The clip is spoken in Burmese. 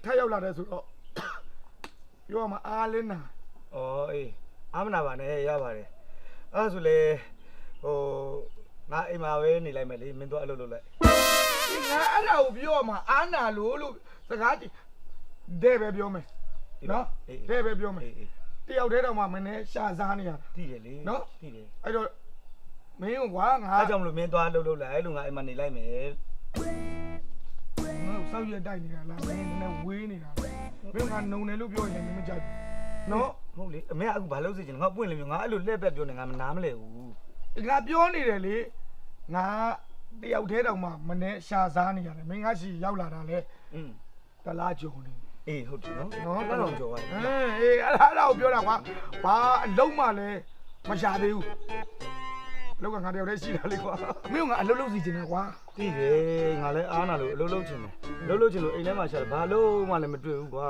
ထက်ရောက်လာတယ်ဆိုတော့ပြောမှာအားလင်းနာ။အော်အေးအားမနာပါနဲ့ရပါတယ်။အဲ့ဒါဆိုလေဟိုငါအိမ်မှာပဲနေလိုက်မယ်လေမင်းတို့အလုပ်လုပ်လိုက်။ငါအဲ့ဒါကိုပြောမှာအားနာလို့စကားကြည့်တဲ့ပဲပြောမယ်နော်တဲ့ပဲပြောမယ်တယောက်တည်းတော့မှမင်းရှာစားနေရတာသိတယ်လေနော်သိတယ်အဲ့တော့မင်းကကွာငါအဲ့ကြောင့်မလို့မင်းသွားလုပ်လိုက်လို့ငါအိမ်မှာနေလိုက်မယ်ငါစောက်ရတိုက်နေတာလားမင်းနဲ့ဝေးနေတာမင်းကနုံတယ်လို့ပြောရင်လည်းမကြိုက်ဘူးနော်ဟုတ်လေအမေကအခုဘာလုပ်စေချင်လဲငါပွင့်လေမျိုးငါအဲ့လိုလှည့်ပက်ပြောနေငါမနားမလဲဘူးငါပြောနေတယ်လေငါတယောက်တည်းတော့မှမနဲ့ရှာစားနေရတယ်မင်းကရှိရောက်လာတာလေတလားကြုံနေအေးဟုတ်တယ်နော်အဲ့တော့ကြော်ရတယ်အေးအဲ့ဒါကိုပြောတာကွာဘာအလုံးမှလည်းမရှာသေးဘူးလောက်ကငါတယောက်တည်းရှိတာလေကွာမင်းကငါအလုံးလုံးစီချင်တယ်ကွာသိတယ်ငါလည်းအားနာလို့အလုံးလုံးချင်တယ်လုံးလုံးချင်လို့အိမ်ထဲမှာရှာတယ်ဘာလို့မှလည်းမတွေ့ဘူးကွာ